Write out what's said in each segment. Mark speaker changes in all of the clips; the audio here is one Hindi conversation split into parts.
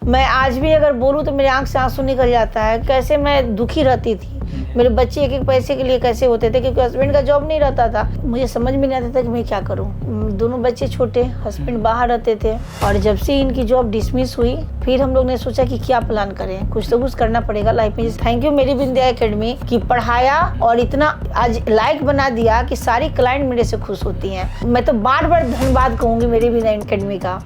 Speaker 1: मैं आज भी अगर बोलूँ तो मेरे आंख से आंसू निकल जाता है। कैसे मैं दुखी रहती थी, मेरे बच्चे एक एक पैसे के लिए कैसे होते थे, क्योंकि हस्बैंड का जॉब नहीं रहता था। मुझे समझ में नहीं आता था कि मैं क्या करूं। दोनों बच्चे छोटे, हस्बैंड बाहर रहते थे, और जब से इनकी जॉब डिसमिस हुई फिर हम लोग ने सोचा कि क्या प्लान करें, कुछ तो कुछ करना पड़ेगा लाइफ में। थैंक यू मेरी विंध्या एकेडमी की पढ़ाया और इतना आज लायक बना दिया कि सारी क्लाइंट मेरे से खुश होती हैं। मैं तो बार बार धन्यवाद कहूँगी मेरी विंध्या एकेडमी का।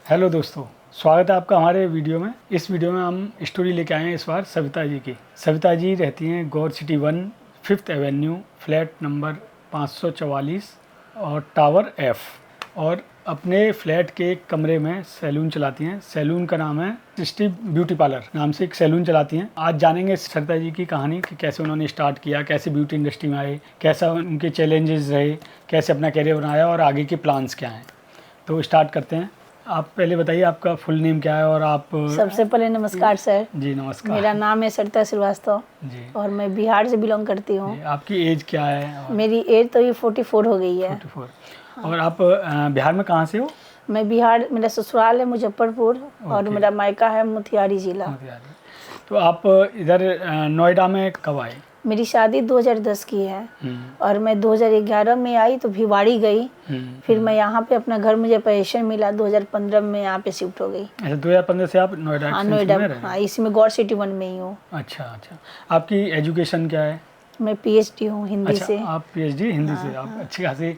Speaker 2: हेलो दोस्तों, स्वागत है आपका हमारे वीडियो में। इस वीडियो में हम स्टोरी लेके आए हैं इस बार सविता जी की। सविता जी रहती हैं Gaur city 1 5th avenue, flat number 544 और टावर F। और अपने फ्लैट के एक कमरे में सैलून चलाती हैं। सैलून का नाम है सृष्टि ब्यूटी पार्लर नाम से एक सैलून चलाती हैं। आज जानेंगे सविता जी की कहानी कि कैसे उन्होंने स्टार्ट किया, कैसे ब्यूटी इंडस्ट्री में आए, कैसा उनके चैलेंजेस रहे, कैसे अपना कैरियर बनाया और आगे के प्लान्स क्या हैं। तो स्टार्ट करते हैं। आप पहले बताइए आपका फुल नेम क्या है और आप।
Speaker 1: सबसे पहले नमस्कार सर।
Speaker 2: जी नमस्कार।
Speaker 1: मेरा नाम है सरिता श्रीवास्तव
Speaker 2: जी।
Speaker 1: और मैं बिहार से बिलोंग करती हूँ।
Speaker 2: आपकी एज क्या है?
Speaker 1: मेरी एज तो ये 44 हो गई है।
Speaker 2: 44। हाँ। और आप बिहार में कहाँ से हो?
Speaker 1: मैं बिहार, मेरा ससुराल है मुजफ्फरपुर और मेरा मायका है मोतिहारी जिला।
Speaker 2: मोतिहारी। तो आप इधर नोएडा में कब आए? मेरी
Speaker 1: शादी 2010 की है और मैं 2011 में आई तो भिवाड़ी गई। फिर मैं यहाँ पे अपना घर, मुझे पोजीशन मिला 2015 में यहाँ पे शिफ्ट हो गई।
Speaker 2: अच्छा, 2015 से आप नोएडा?
Speaker 1: हाँ नोएडा, हाँ इसी में गौर सिटी 1 में ही हूँ।
Speaker 2: अच्छा अच्छा। आपकी एजुकेशन क्या है?
Speaker 1: मैं PhD हूँ हिंदी से।
Speaker 2: आप PhD हिंदी से? आप अच्छी खासी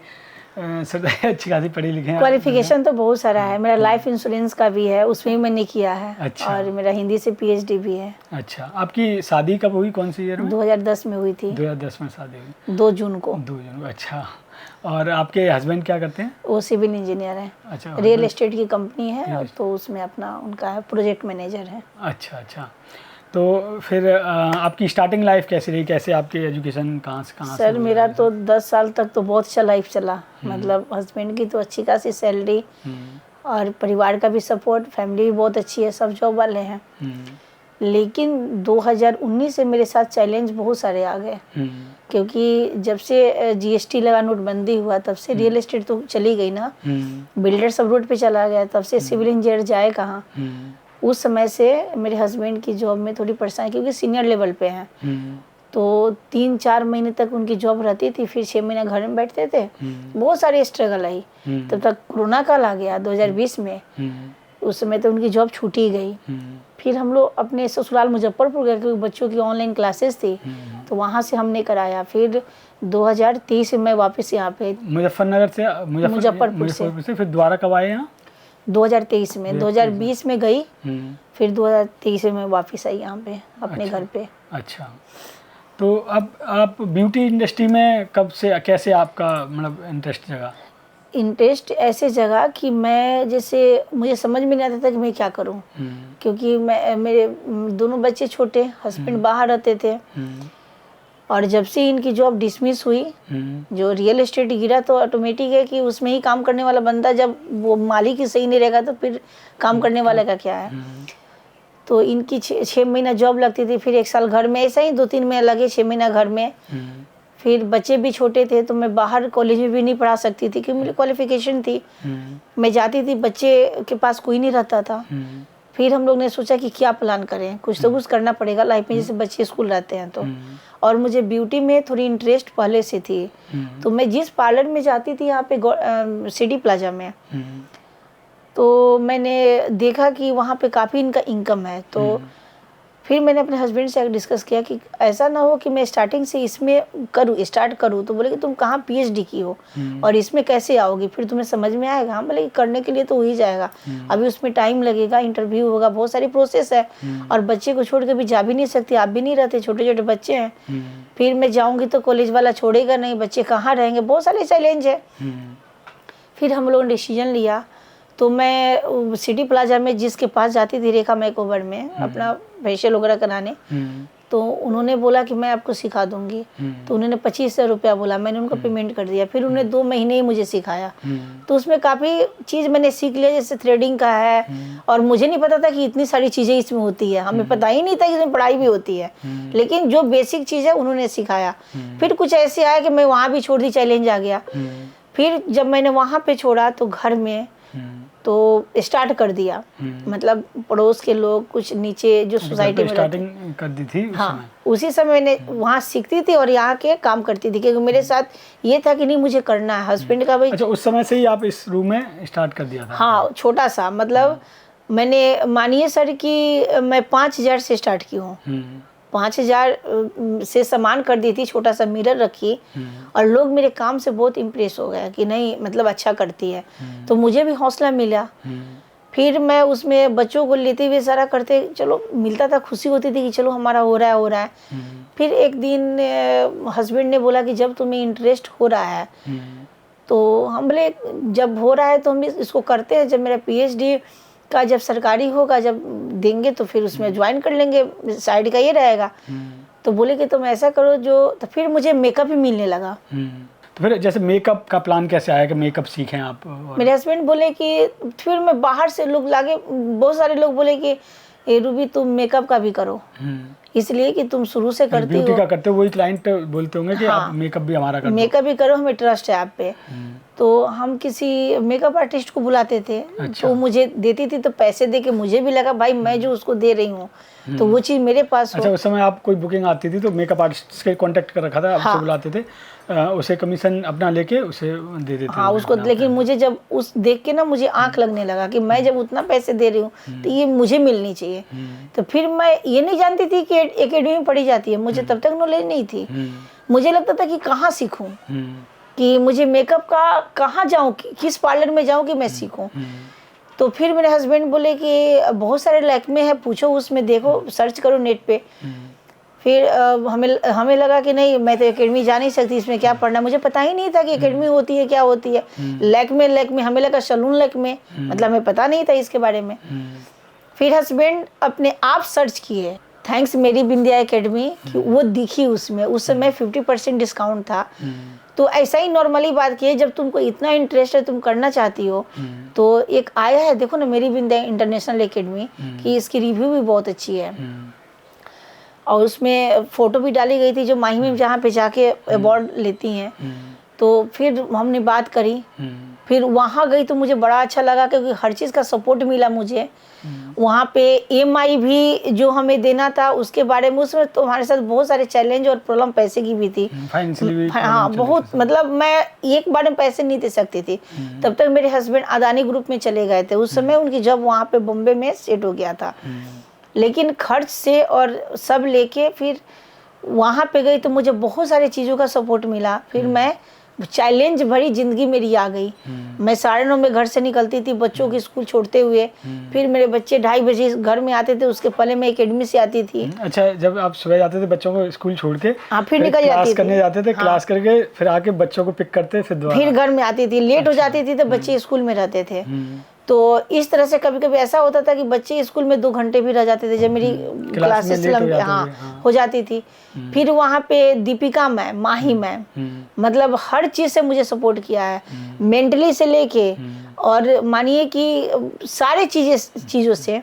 Speaker 2: अच्छी खासी पढ़ी लिखे हैं।
Speaker 1: क्वालिफिकेशन तो बहुत सारा है। मेरा लाइफ इंश्योरेंस का भी है, उसमें भी मैंने किया है।
Speaker 2: अच्छा।
Speaker 1: और मेरा हिंदी से PhD भी है।
Speaker 2: अच्छा। आपकी शादी कब हुई, कौन सी ईयर में?
Speaker 1: 2010 में हुई थी।
Speaker 2: 2010 में शादी हुई?
Speaker 1: 2 जून को।
Speaker 2: 2 जून। अच्छा। और आपके हस्बैंड क्या करते हैं?
Speaker 1: वो सिविल इंजीनियर है।
Speaker 2: अच्छा।
Speaker 1: रियल एस्टेट की कंपनी है तो उसमें अपना उनका है, प्रोजेक्ट मैनेजर है।
Speaker 2: अच्छा अच्छा। तो फिर आपकी स्टार्टिंग लाइफ कैसी रही, कैसे आपकी एजुकेशन कहाँ से
Speaker 1: सर मेरा तो 10 साल तक तो बहुत अच्छा लाइफ चला। मतलब हस्बैंड की तो अच्छी खासी सैलरी और परिवार का भी सपोर्ट, फैमिली भी बहुत अच्छी है, सब जॉब वाले हैं। लेकिन 2019 से मेरे साथ चैलेंज बहुत सारे आ गए, क्योंकि जब से GST लगा, नोटबंदी हुआ, तब से रियल एस्टेट तो चली गई ना, बिल्डर सब रोड पे चला गया, तब से सिविल इंजीनियर जाए कहाँ। उस समय से मेरे हस्बैंड की जॉब में थोड़ी परेशानी, क्योंकि सीनियर लेवल पे हैं, तो 3-4 महीने तक उनकी जॉब रहती थी, फिर 6 महीना घर में बैठते थे। बहुत सारी स्ट्रगल आई। तब तक कोरोना काल आ गया 2020 में। उस समय तो उनकी जॉब छूट ही गई। फिर हम लोग अपने ससुराल मुजफ्फरपुर गए, क्योंकि बच्चों की ऑनलाइन क्लासेस थी, तो वहाँ से हमने कराया। फिर 2023 में मैं वापस यहाँ पे
Speaker 2: मुजफ्फरनगर से
Speaker 1: मुजफ्फरपुर से
Speaker 2: फिर दोबारा कब आए यहाँ?
Speaker 1: 2023 में। 2020 में गई, फिर 2023 में वापस आई यहाँ पे अपने घर पे।
Speaker 2: अच्छा। तो अब आप ब्यूटी इंडस्ट्री में कब से, कैसे आपका मतलब इंटरेस्ट जगा?
Speaker 1: इंटरेस्ट ऐसे जगह कि मैं, जैसे मुझे समझ में नहीं आता था कि मैं क्या करूं, क्योंकि मेरे दोनों बच्चे छोटे, हस्बैंड बाहर रहते थे, और जब से इनकी जॉब डिसमिस हुई, जो रियल एस्टेट गिरा, तो ऑटोमेटिक है कि उसमें ही काम करने वाला बंदा, जब वो मालिक ही सही नहीं रहेगा तो फिर काम करने वाले का क्या है। तो इनकी 6 महीना जॉब लगती थी, फिर 1 साल घर में, ऐसा ही 2-3 महीना लगे, 6 महीना घर में। फिर बच्चे भी छोटे थे तो मैं बाहर कॉलेज में भी नहीं पढ़ा सकती थी, क्योंकि मेरी क्वालिफिकेशन थी। मैं जाती थी, बच्चे के पास कोई नहीं रहता था। फिर हम लोग ने सोचा कि क्या प्लान करें, कुछ तो कुछ करना पड़ेगा लाइफ में, जैसे बच्चे स्कूल रहते हैं तो। और मुझे ब्यूटी में थोड़ी इंटरेस्ट पहले से थी, तो मैं जिस पार्लर में जाती थी यहाँ पे सिटी प्लाजा में, तो मैंने देखा कि वहाँ पे काफ़ी इनका इनकम है। तो फिर मैंने अपने हस्बैंड से डिस्कस किया कि ऐसा ना हो कि मैं स्टार्टिंग से इसमें स्टार्ट करूँ। तो बोले कि तुम कहाँ PhD की हो और इसमें कैसे आओगी, फिर तुम्हें समझ में आएगा। हम बोले करने के लिए तो हो ही जाएगा, अभी उसमें टाइम लगेगा, इंटरव्यू होगा, बहुत सारी प्रोसेस है, और बच्चे को छोड़ के भी जा भी नहीं सकती, आप भी नहीं रहते, छोटे छोटे बच्चे हैं। फिर मैं जाऊँगी तो कॉलेज वाला छोड़ेगा नहीं, बच्चे कहाँ रहेंगे, बहुत सारे चैलेंज है। फिर हम लोगों ने डिसीजन लिया, तो मैं सिटी प्लाजा में जिसके पास जाती थी, रेखा मेकओवर में, अपना फेशियल वगैरह कराने, तो उन्होंने बोला कि मैं आपको सिखा दूंगी। तो उन्होंने 25,000 रुपया बोला, मैंने उनको पेमेंट कर दिया। फिर उन्होंने 2 महीने ही मुझे सिखाया। तो उसमें काफ़ी चीज़ मैंने सीख लिया, जैसे थ्रेडिंग का है। और मुझे नहीं पता था कि इतनी सारी चीज़ें इसमें होती है, हमें पता ही नहीं था कि इसमें पढ़ाई भी होती है। लेकिन जो बेसिक चीज़ है उन्होंने सिखाया। फिर कुछ ऐसे आया कि मैं वहाँ भी छोड़ दी, चैलेंज आ गया। फिर जब मैंने वहाँ पे छोड़ा तो घर में तो स्टार्ट कर दिया, मतलब पड़ोस के लोग कुछ नीचे जो सोसाइटी में
Speaker 2: स्टार्टिंग कर दी थी।
Speaker 1: हाँ, उसी समय मैंने वहाँ सीखती थी और यहाँ के काम करती थी, क्योंकि मेरे साथ ये था कि नहीं मुझे करना है। हस्बैंड का भाई। अच्छा,
Speaker 2: उस समय से ही आप इस रूम में स्टार्ट कर दिया था? हाँ,
Speaker 1: छोटा सा, मतलब मैंने मानिए सर कि मैं 5,000 से स्टार्ट की हूँ। 5,000 से सामान कर दी थी, छोटा सा मिरर रखी। और लोग मेरे काम से बहुत इम्प्रेस हो गए कि नहीं मतलब अच्छा करती है। तो मुझे भी हौसला मिला। फिर मैं उसमें बच्चों को लेते हुए सारा करते, चलो मिलता था, खुशी होती थी कि चलो हमारा हो रहा है। फिर एक दिन हस्बैंड ने बोला कि जब तुम्हें इंटरेस्ट हो रहा है तो हम बोले जब हो रहा है तो हम इसको करते हैं। जब मेरा PhD का जब सरकारी होगा, जब देंगे तो फिर उसमें ज्वाइन कर लेंगे, साइड का ये रहेगा। तो बोले कि तुम ऐसा करो जो, तो फिर मुझे मेकअप ही मिलने लगा।
Speaker 2: तो फिर जैसे मेकअप का प्लान कैसे आया कि मेकअप सीखें आप?
Speaker 1: मेरे हस्बैंड बोले कि फिर मैं बाहर से लोग लागे, बहुत सारे लोग बोले कि ए रूबी तुम मेकअप का भी करो, इसलिए कि तुम शुरू से करती हो।
Speaker 2: ब्यूटी का करते हो, वही क्लाइंट बोलते होंगे कि आप मेकअप भी हमारा कर दो।
Speaker 1: मेकअप भी करो, हमें ट्रस्ट है आप पे। तो हम किसी मेकअप आर्टिस्ट को बुलाते थे। अच्छा। तो मुझे देती थी, तो पैसे दे के मुझे भी लगा भाई मैं जो उसको दे रही हूँ तो वो चीज़ मेरे पास हो।
Speaker 2: अच्छा, उस समय आप कोई बुकिंग आती थी तो मेकअप आर्टिस्ट के कांटेक्ट कर रखा था, आपसे बुलाते थे, उसे कमीशन अपना लेके उसे दे देते?
Speaker 1: हाँ, उसको। लेकिन मुझे जब उस देख के ना मुझे आंख लगने लगा कि मैं जब उतना पैसे दे रही हूँ तो ये मुझे मिलनी चाहिए। तो फिर मैं ये नहीं जानती थी कि एकेडमी में पढ़ी जाती है, मुझे तब तक नॉलेज नहीं थी। मुझे लगता था कि कहाँ सीखूं, कि मुझे मेकअप का कहाँ जाऊँ, किस पार्लर में जाऊँ कि मैं सीखूं। तो फिर मेरे हस्बैंड बोले कि बहुत सारे लैक्मे है, पूछो उसमें, देखो सर्च करो नेट पे। फिर हमें लगा कि नहीं मैं तो एकेडमी जा नहीं सकती, इसमें क्या पढ़ना। मुझे पता ही नहीं था कि एकेडमी होती है, क्या होती है। लैक्मे हमें लगा सैलून लैक्मे, मतलब हमें पता नहीं था इसके बारे में। फिर हस्बैंड अपने आप सर्च किए, थैंक्स मेरी बिंदिया एकेडमी, कि वो दिखी उसमें। उस समय 50% डिस्काउंट था। तो ऐसा ही नॉर्मली बात की है, जब तुमको इतना इंटरेस्ट है, तुम करना चाहती हो, तो एक आया है देखो ना मेरी बिंदिया इंटरनेशनल एकेडमी की, इसकी रिव्यू भी बहुत अच्छी है। और उसमें फोटो भी डाली गई थी जो माही में जहाँ पे जाके अवार्ड लेती हैं। तो फिर हमने बात करी, फिर वहाँ गई तो मुझे बड़ा अच्छा लगा क्योंकि हर चीज़ का सपोर्ट मिला मुझे। वहाँ पे EMI भी जो हमें देना था उसके बारे में, उसमें तो हमारे साथ बहुत सारे चैलेंज और प्रॉब्लम पैसे की भी थी। हाँ, बहुत, मतलब मैं एक बार में पैसे नहीं दे सकती थी। तब तक मेरे हस्बैंड अदानी ग्रुप में चले गए थे, उस समय उनकी जॉब वहाँ पे बॉम्बे में सेट हो गया था। लेकिन खर्च से और सब लेके फिर वहाँ पे गई तो मुझे बहुत सारी चीज़ों का सपोर्ट मिला। फिर मैं चैलेंज भरी जिंदगी मेरी आ गई। मैं 9:30 में घर से निकलती थी बच्चों की स्कूल छोड़ते हुए। फिर मेरे बच्चे 2:30 बजे घर में आते थे, उसके पहले मैं एकेडमी से आती थी।
Speaker 2: अच्छा, जब आप सुबह जाते थे बच्चों को स्कूल छोड़ के?
Speaker 1: हाँ, फिर निकल जाती थी,
Speaker 2: करने जाते थे। क्लास करके फिर आके बच्चों को पिक करते, फिर घर
Speaker 1: में आती थी। लेट हो जाती थी तो बच्चे स्कूल में रहते थे। तो इस तरह से कभी कभी ऐसा होता था कि बच्चे स्कूल में 2 घंटे भी रह जाते थे जब मेरी क्लासेस हो जाती थी। फिर वहाँ पे दीपिका मैम, माही मैम, मतलब हर चीज़ से मुझे सपोर्ट किया है, मेंटली से लेके, और मानिए कि सारे चीज़ों से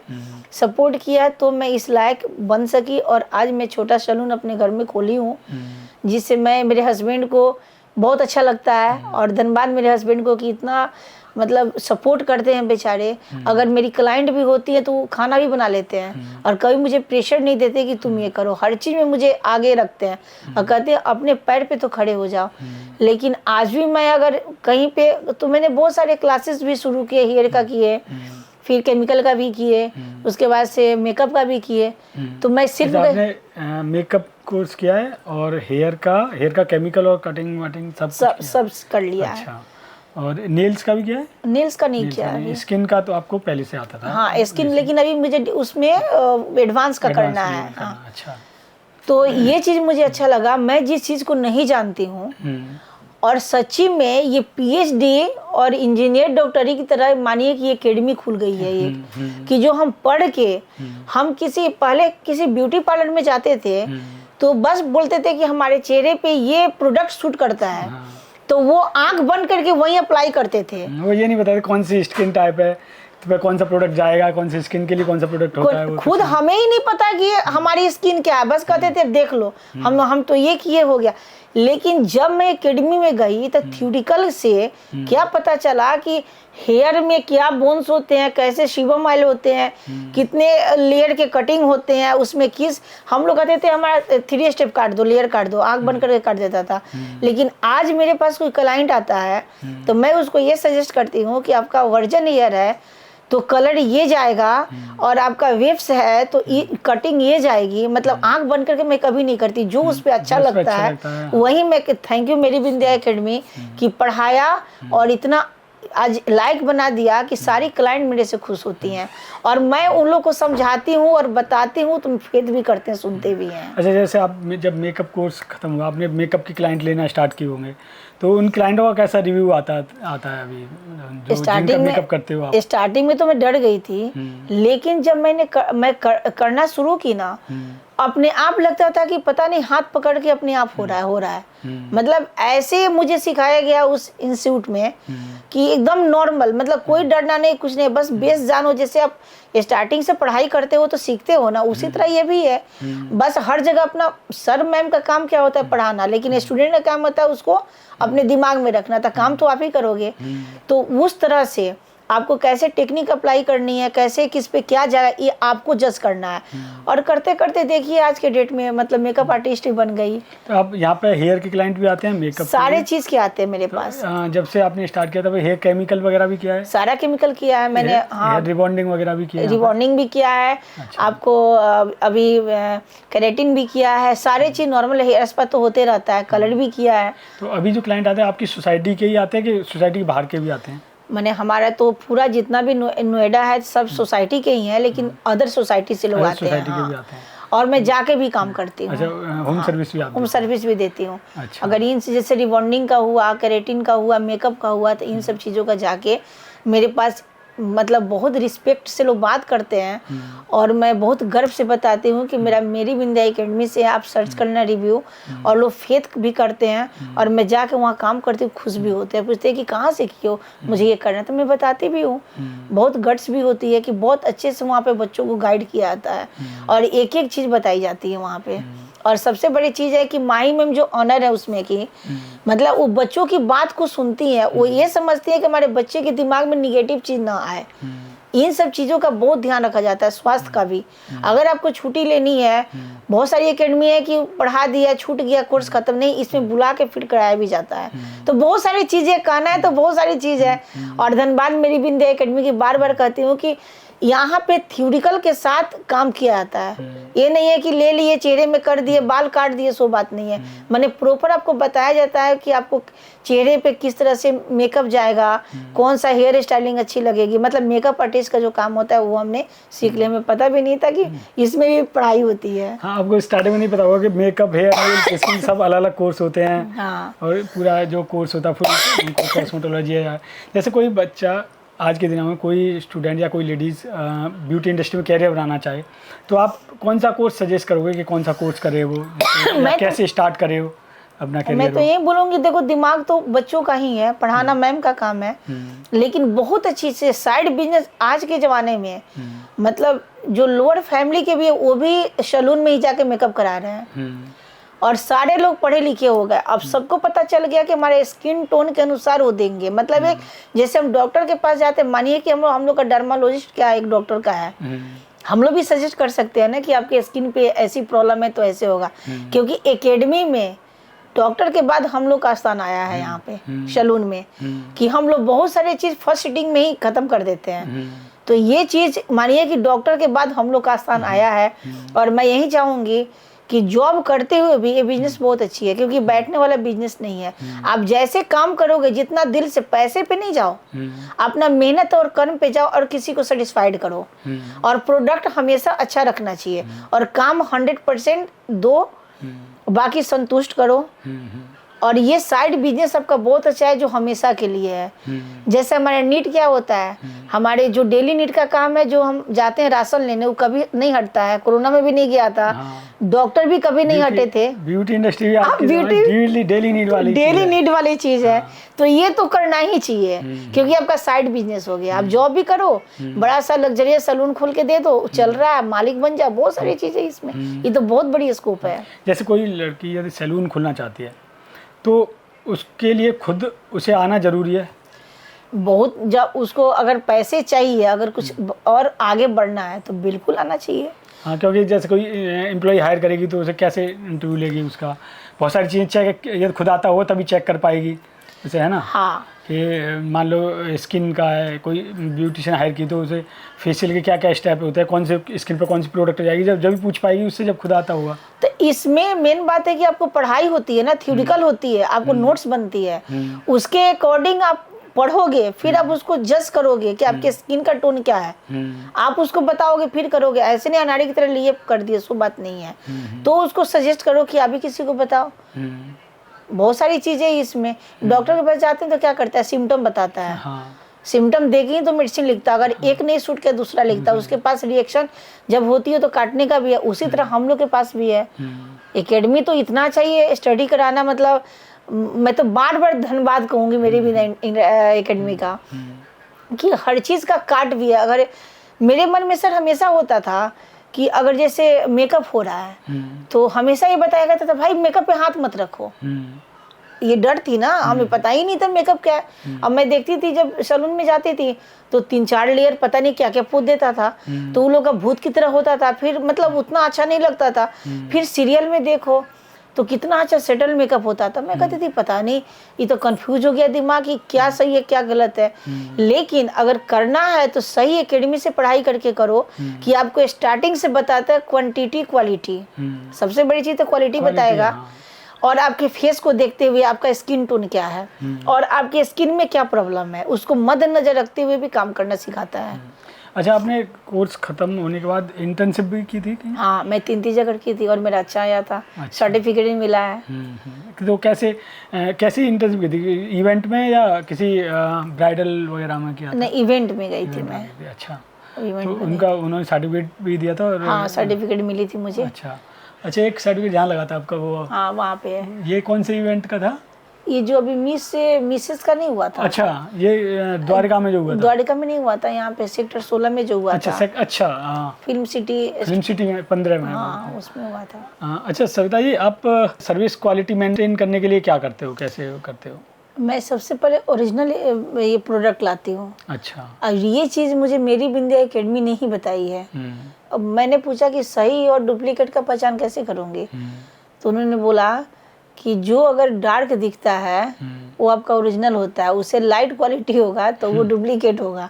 Speaker 1: सपोर्ट किया है। तो मैं इस लायक बन सकी और आज मैं छोटा सैलून अपने घर में खोली हूँ, जिससे मैं, मेरे हस्बैंड को बहुत अच्छा लगता है। और धन्यवाद मेरे हस्बैंड को कि इतना मतलब सपोर्ट करते हैं बेचारे। अगर मेरी क्लाइंट भी होती है तो वो खाना भी बना लेते हैं और कभी मुझे प्रेशर नहीं देते कि तुम ये करो, हर चीज़ में मुझे आगे रखते हैं और कहते हैं अपने पैर पे तो खड़े हो जाओ। लेकिन आज भी मैं अगर कहीं पे, तो मैंने बहुत सारे क्लासेस भी शुरू किए, हेयर का किए, फिर केमिकल का भी किए, उसके बाद से मेकअप का भी किए। तो मैं सिर्फ
Speaker 2: आपने मेकअप कोर्स किया है और हेयर का केमिकल और कटिंग वटिंग सब कर लिया है। और नेल्स का भी किया है? नेल्स का नहीं किया है। स्किन का तो आपको पहले से आता था? हाँ, स्किन, लेकिन अभी मुझे उसमें एडवांस का करना है। अच्छा, तो ये चीज़ मुझे अच्छा लगा। मैं जिस चीज़ को नहीं जानती हूँ
Speaker 1: और सच्ची में ये पीएचडी और इंजीनियर डॉक्टरी की तरह मानिए कि ये एकेडमी खुल गई है एक, कि जो हम पढ़ के हम पहले किसी ब्यूटी पार्लर में जाते थे तो बस बोलते थे कि हमारे चेहरे पे ये प्रोडक्ट सूट करता है, तो वो आंख बंद करके वही अप्लाई करते थे।
Speaker 2: वो ये नहीं बताते कौन सी स्किन टाइप है, तो कौन सा प्रोडक्ट जाएगा, कौन सी स्किन के लिए कौन सा प्रोडक्ट होता है, वो
Speaker 1: खुद हमें ही नहीं पता कि हमारी स्किन क्या है, बस कहते थे देख लो हम तो ये किए हो गया। लेकिन जब मैं एकेडमी में गई तो थ्योरिटिकल से क्या पता चला कि हेयर में क्या बोन्स होते हैं, कैसे शिवम ऑयल होते हैं, कितने लेयर के कटिंग होते हैं, उसमें किस, हम लोग कहते थे हमारा 3 स्टेप काट दो, लेयर काट दो, आंख बंद करके काट देता था। लेकिन आज मेरे पास कोई क्लाइंट आता है तो मैं उसको ये सजेस्ट करती हूँ कि आपका वर्जन हेयर है तो कलर ये जाएगा, और आपका वेव्स है तो कटिंग ये जाएगी। मतलब आंख बंद करके मैं कभी नहीं करती, जो उस पे अच्छा लगता है वही मैं। थैंक यू मेरी विंध्या एकेडमी कि पढ़ाया और इतना आज लाइक बना दिया कि सारी क्लाइंट मेरे से खुश होती हैं, और मैं उन लोग को समझाती हूँ और बताती हूँ, तुम फेथ भी करते हैं, सुनते भी हैं।
Speaker 2: अच्छा, जैसे आप जब मेकअप कोर्स खत्म हुआ, आपने मेकअप की क्लाइंट लेना स्टार्ट किए होंगे, तो उन क्लाइंटों का कैसा रिव्यू आता है अभी जो
Speaker 1: स्टार्टिंग
Speaker 2: मेकअप करते हो आप?
Speaker 1: स्टार्टिंग में तो मैं डर गई थी, लेकिन जब मैं करना शुरू की ना, अपने आप लगता था कि पता नहीं हाथ पकड़ के अपने आप हो रहा है। मतलब ऐसे मुझे सिखाया गया उस इंस्टीट्यूट में कि एकदम नॉर्मल, मतलब कोई डरना नहीं, कुछ नहीं, बस बेस जानो। जैसे आप स्टार्टिंग से पढ़ाई करते हो तो सीखते हो ना, उसी तरह ये भी है। बस हर जगह अपना सर मैम का काम क्या होता है पढ़ाना, लेकिन स्टूडेंट का काम होता है उसको अपने दिमाग में रखना था, काम तो आप ही करोगे। तो उस तरह से आपको कैसे टेक्निक अप्लाई करनी है, कैसे किस पे क्या जाएगा, ये आपको जज करना है। और करते करते देखिए आज के डेट में मतलब मेकअप आर्टिस्ट ही बन गई।
Speaker 2: तो आप यहाँ पे हेयर के क्लाइंट भी आते हैं, मेकअप
Speaker 1: सारे चीज के आते हैं मेरे पास।
Speaker 2: जब से आपने स्टार्ट किया था हेयर केमिकल वगैरह भी किया है?
Speaker 1: सारा केमिकल किया है मैंने। हाँ,
Speaker 2: रिबॉन्डिंग वगैरह भी किया है?
Speaker 1: रिबॉन्डिंग भी किया है। अच्छा। आपको अभी केराटिन भी किया है, सारे चीज नॉर्मल हेयर स्पा तो होते रहता है, कलर भी किया है।
Speaker 2: तो अभी जो क्लाइंट आते हैं आपकी सोसाइटी के ही आते हैं कि सोसाइटी के बाहर के भी आते हैं?
Speaker 1: मैंने हमारा तो पूरा जितना भी नोएडा है सब सोसाइटी के ही हैं, लेकिन अदर सोसाइटी से लोग आते हैं। हाँ। और मैं जाके भी काम करती हूँ।
Speaker 2: अच्छा, होम सर्विस भी?
Speaker 1: होम सर्विस भी देती हूँ।
Speaker 2: अच्छा।
Speaker 1: अगर इन जैसे रिबॉन्डिंग का हुआ, केराटिन का हुआ, मेकअप का हुआ, तो इन सब चीज़ों का जाके मेरे पास मतलब बहुत रिस्पेक्ट से लोग बात करते हैं, और मैं बहुत गर्व से बताती हूँ कि मेरी विंध्या एकेडमी से आप सर्च करना रिव्यू, और लोग फेथ भी करते हैं। और मैं जाके वहाँ काम करती हूँ, खुश भी होते हैं, पूछते हैं कि कहाँ से किए हो, मुझे ये करना है, तो मैं बताती भी हूँ। बहुत गट्स भी होती है कि बहुत अच्छे से वहाँ पे बच्चों को गाइड किया जाता है, और एक एक चीज़ बताई जाती है वहाँ पे। और सबसे बड़ी चीज़ है कि माही मैम जो ऑनर है उसमें की, मतलब वो बच्चों की बात को सुनती है, वो ये समझती है कि हमारे बच्चे के दिमाग में निगेटिव चीज़ ना आए। इन सब चीज़ों का बहुत ध्यान रखा जाता है, स्वास्थ्य का भी। अगर आपको छुट्टी लेनी है, बहुत सारी एकेडमी है कि पढ़ा दिया छूट गया कोर्स खत्म, नहीं, इसमें बुला के फिट कराया भी जाता है। तो बहुत सारी चीज़ें कहना है तो बहुत सारी चीज़ है। और धन्यवाद मेरी विंध्या एकेडमी की, बार बार कहती हूँ कि यहाँ पे थ्योरिटिकल के साथ काम किया जाता है। ये नहीं है कि ले लिए चेहरे में कर दिए, बाल काट दिए, सो बात नहीं है। मैंने प्रॉपर आपको बताया जाता है कि आपको चेहरे पे किस तरह से मेकअप जाएगा, कौन सा हेयर स्टाइलिंग अच्छी लगेगी। मतलब मेकअप आर्टिस्ट का जो काम होता है वो हमने सीख लिया। हमें पता भी नहीं था कि इसमें भी पढ़ाई होती है।
Speaker 2: हाँ, आपको स्टार्टिंग में नहीं पता होगा कि मेकअप, हेयर, स्किन सब अलग अलग कोर्स होते हैं।
Speaker 1: हाँ। और
Speaker 2: पूरा जो कोर्स होता है फुल कॉस्मेटोलॉजी है। जैसे कोई बच्चा आज के दिनों में, कोई स्टूडेंट या कोई लेडीज़ ब्यूटी इंडस्ट्री में कैरियर बनाना चाहे, तो आप कौन सा कोर्स सजेस्ट करोगे कि कौन सा कोर्स करे वो, कैसे स्टार्ट करे वो अपना कैरियर?
Speaker 1: मैं तो ये बोलूँगी, देखो दिमाग तो बच्चों का ही है, पढ़ाना मैम का काम है, लेकिन बहुत अच्छी से साइड बिजनेस आज के ज़माने में, मतलब जो लोअर फैमिली के भी है वो भी सैलून में ही जाके मेकअप करा रहे हैं। और सारे लोग पढ़े लिखे हो गए। अब सबको पता चल गया कि हमारे स्किन टोन के अनुसार वो देंगे। मतलब एक जैसे हम डॉक्टर के पास जाते हैं, मानिए कि हम लोग का डर्मालॉजिस्ट क्या एक डॉक्टर का है, हम लोग भी सजेस्ट कर सकते हैं ना कि आपके स्किन पे ऐसी प्रॉब्लम है तो ऐसे होगा। क्योंकि एकेडमी में डॉक्टर के बाद हम लोग का स्थान आया है यहाँ पे सैलून में, कि हम लोग बहुत सारी चीज़ फर्स्ट सिटिंग में ही ख़त्म कर देते हैं। तो ये चीज़ मानिए कि डॉक्टर के बाद हम लोग का स्थान आया है। और मैं यही चाहूँगी कि जॉब करते हुए भी ये बिजनेस बहुत अच्छी है, क्योंकि बैठने वाला बिजनेस नहीं है। आप जैसे काम करोगे, जितना दिल से, पैसे पे नहीं जाओ, अपना मेहनत और कर्म पे जाओ और किसी को सेटिस्फाइड करो। और प्रोडक्ट हमेशा अच्छा रखना चाहिए, और काम 100% दो, बाकी संतुष्ट करो। और ये साइड बिजनेस आपका बहुत अच्छा है जो हमेशा के लिए है। जैसे हमारा नीट क्या होता है, हमारे जो डेली नीट का काम है, जो हम जाते हैं राशन लेने, वो कभी नहीं हटता है। कोरोना में भी नहीं गया था, डॉक्टर भी कभी नहीं हटे थे।
Speaker 2: ब्यूटी इंडस्ट्री डेली नीड वाली चीज है।
Speaker 1: तो ये तो करना ही चाहिए, क्योंकि आपका साइड बिजनेस हो गया। आप जॉब भी करो, बड़ा सा लग्जरियस सैलून खोल के दे दो, चल रहा है, मालिक बन जाओ, बहुत सारी चीजें इसमें। ये तो बहुत बड़ी स्कोप है।
Speaker 2: जैसे कोई लड़की यदि सैलून खोलना चाहती है तो उसके लिए खुद उसे आना जरूरी है
Speaker 1: बहुत। जब उसको अगर पैसे चाहिए, अगर कुछ और आगे बढ़ना है, तो बिल्कुल आना चाहिए।
Speaker 2: हाँ, क्योंकि जैसे कोई एम्प्लॉय हायर करेगी तो उसे कैसे इंटरव्यू लेगी, उसका बहुत सारी चीज़ें चेक, यदि खुद आता हो तभी चेक कर पाएगी, जैसे है ना।
Speaker 1: हाँ,
Speaker 2: कि मान लो स्किन का है, कोई ब्यूटिशियन हायर की तो उसे फेशियल के क्या क्या स्टेप होते हैं, कौन से स्किन पर कौन सी प्रोडक्ट जाएगी, जब भी पूछ पाएगी उससे, जब खुद आता होगा।
Speaker 1: तो इसमें मेन बात है कि आपको पढ़ाई होती है ना, थ्योरिकल होती है, आपको नोट्स बनती है, उसके अकॉर्डिंग आप पढ़ोगे, फिर आप उसको जज करोगे कि आपके स्किन का टोन क्या है, आप उसको बताओगे, फिर करोगे। ऐसे नहीं अनाड़ी की तरह लिए कर दिए, सो बात नहीं है। तो उसको सजेस्ट करो कि अभी किसी को बताओ। बहुत सारी चीजें इसमें। डॉक्टर के पास जाते हैं तो क्या करता है, सिम्टम बताता है। सिम्टम देगी तो मेडिसिन लिखता है, अगर एक नहीं सूट किया दूसरा लिखता है। उसके पास रिएक्शन जब होती है तो काटने का भी है। उसी तरह हम लोग के पास भी है। एकेडमी तो इतना चाहिए स्टडी कराना, मतलब मैं तो बार बार धन्यवाद कहूँगी मेरी भी एकेडमी का, कि हर चीज़ का काट भी है। अगर मेरे मन में सर हमेशा होता था कि अगर जैसे मेकअप हो रहा है तो हमेशा ये बताया जाता था, भाई मेकअप पे हाथ मत रखो। ये डर थी ना, हमें पता ही नहीं था मेकअप क्या है। अब मैं देखती थी जब सैलून में जाती थी तो 3-4 लेयर पता नहीं क्या क्या पोत देता था, तो उन लोग का भूत की तरह होता था। फिर मतलब उतना अच्छा नहीं लगता था। फिर सीरियल में देखो तो कितना अच्छा सेटल मेकअप होता था। मैं कहती थी पता नहीं, ये तो कंफ्यूज हो गया दिमाग कि क्या सही है क्या गलत है। लेकिन अगर करना है तो सही एकेडमी से पढ़ाई करके करो, कि आपको स्टार्टिंग से बताता है क्वांटिटी क्वालिटी। सबसे बड़ी चीज़ तो क्वालिटी बताएगा। और आपके फेस को देखते हुए आपका स्किन टोन क्या है और आपके स्किन में क्या प्रॉब्लम है, उसको मद्देनजर रखते हुए भी काम करना सिखाता है।
Speaker 2: अच्छा, आपने कोर्स खत्म होने के बाद इंटर्नशिप भी की थी?
Speaker 1: हाँ, मैं 3 जगह की थी और मेरा अच्छा आया था। सर्टिफिकेट भी मिला है।
Speaker 2: तो कैसे इंटर्नशिप की थी? इवेंट में या किसी ब्राइडल वगैरह में किया था?
Speaker 1: नहीं, इवेंट में गई थी मैं।
Speaker 2: अच्छा,
Speaker 1: इवेंट
Speaker 2: तो उन्होंने सर्टिफिकेट भी दिया था? और
Speaker 1: हाँ, सर्टिफिकेट मिली थी मुझे।
Speaker 2: अच्छा, एक सर्टिफिकेट जहाँ लगा था आपका वो?
Speaker 1: हाँ, वहाँ पे है।
Speaker 2: ये कौन से इवेंट का था?
Speaker 1: ये जो अभी मिसेस का नहीं हुआ था।
Speaker 2: अच्छा, ये द्वारका में जो हुआ था?
Speaker 1: द्वारका में नहीं हुआ था, यहाँ पे सेक्टर 16 में जो हुआ था।
Speaker 2: अच्छा,
Speaker 1: फिल्म सिटी में
Speaker 2: 15 में।
Speaker 1: हाँ, उसमें हुआ था।
Speaker 2: अच्छा सविता जी, आप सर्विस क्वालिटी मेंटेन करने के लिए क्या करते हो, कैसे करते हो?
Speaker 1: मैं सबसे पहले ओरिजिनल ये प्रोडक्ट लाती हूँ।
Speaker 2: अच्छा।
Speaker 1: और ये चीज़ मुझे मेरी बिंदिया एकेडमी ने ही बताई है। अब मैंने पूछा कि सही और डुप्लीकेट का पहचान कैसे करूँगी, तो उन्होंने बोला कि जो अगर डार्क दिखता है वो आपका ओरिजिनल होता है, उससे लाइट क्वालिटी होगा तो वो डुप्लीकेट होगा।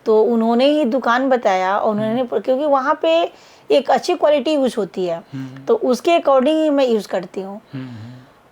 Speaker 1: तो उन्होंने ही दुकान बताया, उन्होंने, क्योंकि वहाँ पे एक अच्छी क्वालिटी यूज होती है तो उसके अकॉर्डिंग ही मैं यूज़ करती हूँ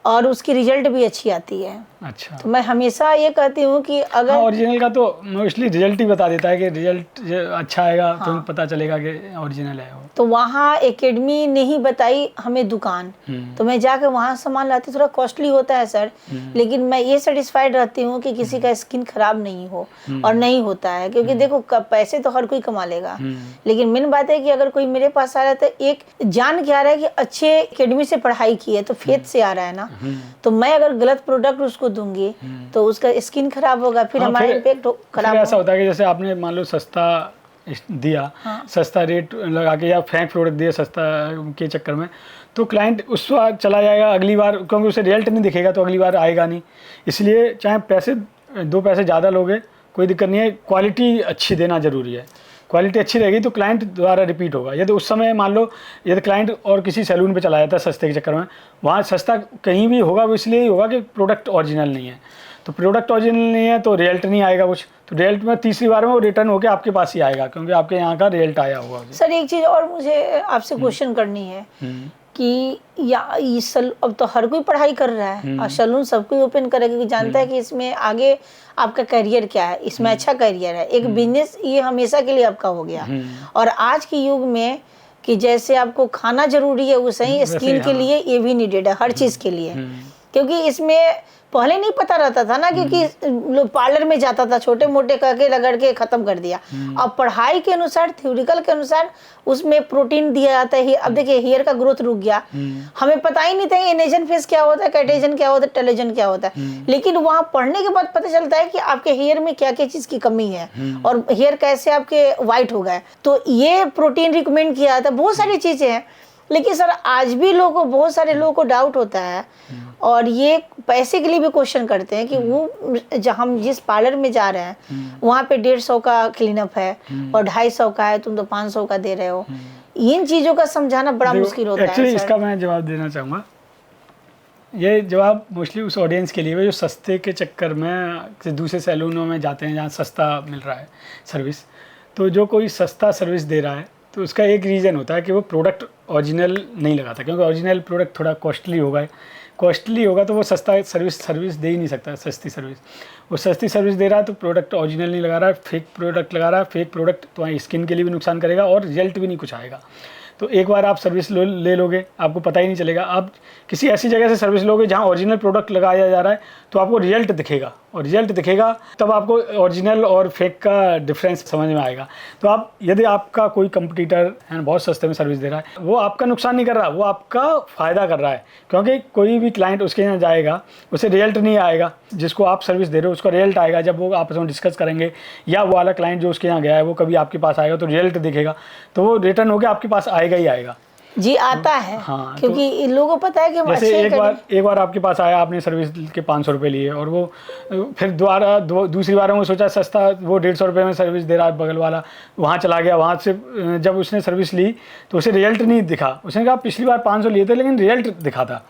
Speaker 1: और उसकी रिजल्ट भी अच्छी आती है।
Speaker 2: अच्छा,
Speaker 1: तो मैं हमेशा ये कहती हूँ कि अगर
Speaker 2: ओरिजिनल का तो मोस्टली रिजल्ट ही बता देता है कि रिजल्ट अच्छा आएगा तो पता चलेगा कि ओरिजिनल है वो।
Speaker 1: तो वहाँ एकेडमी ने ही बताई हमें दुकान, तो मैं जाकर वहाँ सामान लाती। थोड़ा कॉस्टली होता है सर, लेकिन मैं ये सेटिस्फाइड रहती हूँ कि किसी का स्किन खराब नहीं हो, और नहीं होता है, क्योंकि देखो पैसे तो हर कोई कमा लेगा, लेकिन मेन बात है कि अगर कोई मेरे पास आ रहा है तो एक जान के आ रहा है कि अच्छे एकेडमी से पढ़ाई की है, तो फेथ से आ रहा है ना। तो मैं अगर गलत प्रोडक्ट उसको दूंगी तो उसका स्किन खराब होगा, फिर हमारा इम्पैक्ट खराब।
Speaker 2: ऐसा होता है कि जैसे आपने मान लो सस्ता दिया, सस्ता रेट लगा के या फेक प्रोडक्ट दिया सस्ता के चक्कर में, तो क्लाइंट उस बार चला जाएगा, अगली बार क्योंकि उसे रिजल्ट नहीं दिखेगा तो अगली बार आएगा नहीं। इसलिए चाहे पैसे 2 पैसे ज़्यादा लोगे कोई दिक्कत नहीं है, क्वालिटी अच्छी देना ज़रूरी है। क्वालिटी अच्छी रहेगी तो क्लाइंट दोबारा रिपीट होगा। यदि उस समय मान लो यदि क्लाइंट और किसी सैलून पे चला जाता है सस्ते के चक्कर में, वहाँ सस्ता कहीं भी होगा वो इसलिए ही होगा कि प्रोडक्ट ओरिजिनल नहीं है। तो प्रोडक्ट ओरिजिनल नहीं है तो रिजल्ट नहीं आएगा कुछ, तो रिजल्ट में तीसरी बार में वो रिटर्न होकर आपके पास ही आएगा क्योंकि आपके यहाँ का रिजल्ट आया हुआ।
Speaker 1: सर एक चीज़ और मुझे आपसे क्वेश्चन करनी है कि अब तो हर कोई पढ़ाई कर रहा है और सैलून सब कोई ओपन करेगा, क्योंकि जानता है कि इसमें आगे आपका करियर क्या है, इसमें अच्छा करियर है। एक बिजनेस ये हमेशा के लिए आपका हो गया, और आज के युग में कि जैसे आपको खाना जरूरी है वैसे ही स्किन के लिए ये भी नीडेड है, हर चीज़ के लिए। क्योंकि इसमें पहले नहीं पता रहता था ना, क्योंकि लोग पार्लर में जाता था, छोटे मोटे करके रगड़ के खत्म कर दिया। अब पढ़ाई के अनुसार, थ्योरिकल के अनुसार उसमें प्रोटीन दिया जाता है। अब देखिए हेयर का ग्रोथ रुक गया, हमें पता ही नहीं था एनेजन फेज क्या होता है, कैटेजन क्या होता है, टेलोजन क्या होता है, लेकिन वहाँ पढ़ने के बाद पता चलता है कि आपके हेयर में क्या क्या चीज की कमी है और हेयर कैसे आपके व्हाइट हो गए। तो ये प्रोटीन रिकमेंड किया जाता है, बहुत सारी चीजें हैं। लेकिन सर आज भी लोगों को, बहुत सारे लोगों को डाउट होता है और ये पैसे के लिए भी क्वेश्चन करते हैं कि वो जहाँ हम जिस पार्लर में जा रहे हैं वहाँ पे 150 का क्लीनअप है और 250 का है, तुम तो 500 का दे रहे हो। इन चीजों का समझाना बड़ा मुश्किल होता है।
Speaker 2: एक्चुअली इसका मैं जवाब देना चाहूँगा। ये जवाब मोस्टली उस ऑडियंस के लिए है जो सस्ते के चक्कर में दूसरे सैलूनों में जाते हैं जहाँ सस्ता मिल रहा है सर्विस। तो जो कोई सस्ता सर्विस दे रहा है तो उसका एक रीज़न होता है कि वो प्रोडक्ट ओरिजिनल नहीं लगाता, क्योंकि ओरिजिनल प्रोडक्ट थोड़ा कॉस्टली होगा तो वो सस्ता सर्विस दे ही नहीं सकता। सस्ती सर्विस, वो सस्ती सर्विस दे रहा है तो प्रोडक्ट ओरिजिनल नहीं लगा रहा है, फेक प्रोडक्ट लगा रहा है। फेक प्रोडक्ट तुम्हारी स्किन के लिए भी नुकसान करेगा और रिजल्ट भी नहीं कुछ आएगा। तो एक बार आप सर्विस ले लोगे, आपको पता ही नहीं चलेगा। आप किसी ऐसी जगह से सर्विस लोगे जहाँ ओरिजिनल प्रोडक्ट लगाया जा रहा है तो आपको रिजल्ट दिखेगा, और रिजल्ट दिखेगा तब आपको ओरिजिनल और फेक का डिफरेंस समझ में आएगा। तो आप यदि आपका कोई कंपटीटर है बहुत सस्ते में सर्विस दे रहा है, वो आपका नुकसान नहीं कर रहा, वो आपका फ़ायदा कर रहा है, क्योंकि कोई भी क्लाइंट उसके यहाँ जाएगा उसे रिजल्ट नहीं आएगा। जिसको आप सर्विस दे रहे हो उसका रिजल्ट आएगा जब वो आपस में डिस्कस करेंगे, या वो वाला क्लाइंट जो उसके यहाँ गया है वो कभी आपके पास आएगा तो रिजल्ट दिखेगा, तो वो रिटर्न होकर आपके पास आएगा ही आएगा।
Speaker 1: जी आता है।
Speaker 2: हाँ,
Speaker 1: क्योंकि इन लोगों को पता है कि हम
Speaker 2: जैसे
Speaker 1: अच्छे
Speaker 2: एक बार आपके पास आया, आपने सर्विस के 500 रुपये लिए और वो फिर दूसरी बार वो सोचा सस्ता, वो 150 रुपये में सर्विस दे रहा है बगल वाला, वहाँ चला गया। वहाँ से जब उसने सर्विस ली तो उसे रिजल्ट नहीं दिखा। उसने कहा पिछली बार 500 लिए थे लेकिन रिजल्ट दिखा था,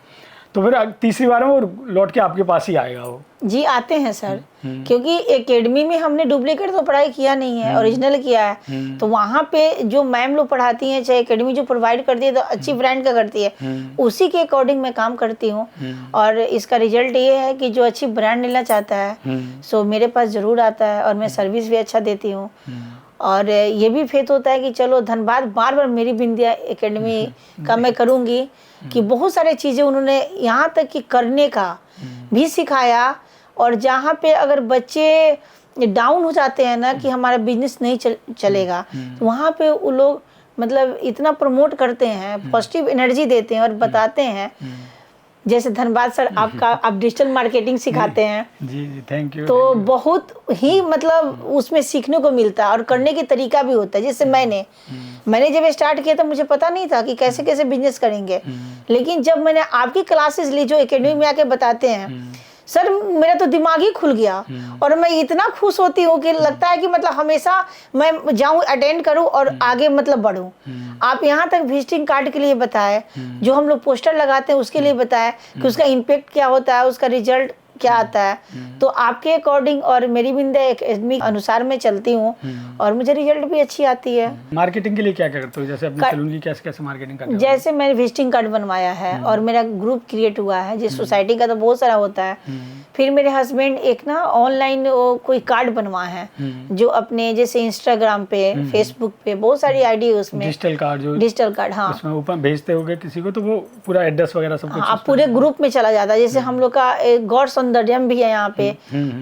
Speaker 2: तो फिर तीसरी बार में वो लौट के आपके पास ही आएगा। वो
Speaker 1: जी आते हैं सर, क्योंकि एकेडमी में हमने डुप्लीकेट तो पढ़ाई किया नहीं है, ओरिजिनल किया है। तो वहाँ पे जो मैम लोग पढ़ाती हैं, चाहे एकेडमी जो प्रोवाइड करती है तो अच्छी ब्रांड का करती है, उसी के अकॉर्डिंग मैं काम करती हूँ। और इसका रिजल्ट ये है कि जो अच्छी ब्रांड लेना चाहता है सो मेरे पास ज़रूर आता है और मैं सर्विस भी अच्छा देती हूँ। और ये भी फेथ होता है कि चलो धन्यवाद बार बार मेरी बिंदिया एकेडमी का मैं करूँगी कि बहुत सारी चीज़ें उन्होंने यहाँ तक कि करने का भी सिखाया। और जहाँ पे अगर बच्चे डाउन हो जाते हैं ना कि हमारा बिजनेस नहीं चलेगा, तो वहाँ पे वो लोग मतलब इतना प्रमोट करते हैं, पॉजिटिव एनर्जी देते हैं और बताते हैं। जैसे धन्यवाद सर आपका, आप डिजिटल मार्केटिंग सिखाते हैं।
Speaker 2: जी थैंक यू।
Speaker 1: तो बहुत ही मतलब उसमें सीखने को मिलता है और करने के तरीका भी होता है। जैसे मैंने जब स्टार्ट किया तो मुझे पता नहीं था कि कैसे कैसे बिजनेस करेंगे, लेकिन जब मैंने आपकी क्लासेस ली जो एकेडमी में आके बताते हैं सर, मेरा तो दिमाग ही खुल गया और मैं इतना खुश होती हूँ कि लगता है कि मतलब हमेशा मैं जाऊँ, अटेंड करूँ और आगे मतलब बढ़ूँ। आप यहाँ तक विजिटिंग कार्ड के लिए बताए, जो हम लोग पोस्टर लगाते हैं उसके लिए बताए कि उसका इम्पेक्ट क्या होता है, उसका रिजल्ट क्या आता है। तो आपके अकॉर्डिंग और मेरी बिंदिया एकेडमी अनुसार मैं चलती हूँ और मुझे रिजल्ट भी अच्छी आती है।
Speaker 2: मार्केटिंग के लिए क्या क्या करते हो? जैसे अपने सैलून की कैसे मार्केटिंग करते हो?
Speaker 1: जैसे मैंने विजिटिंग कार्ड बनवाया है और मेरा ग्रुप क्रिएट हुआ है, जिस सोसाइटी का तो बहुत सारा होता है। फिर मेरे हस्बैंड एक ना ऑनलाइन कोई कार्ड बनवा है जो अपने जैसे इंस्टाग्राम पे, फेसबुक पे बहुत सारी आईडी है उसमें
Speaker 2: डिजिटल कार्ड। हाँ, उसमें ऊपर भेजते होगे किसी को तो वो पूरा एड्रेस वगैरह सब कुछ
Speaker 1: पूरे ग्रुप में चला जाता है। जैसे हम लोग का एक गौर सौंदर्यम भी है यहाँ पे,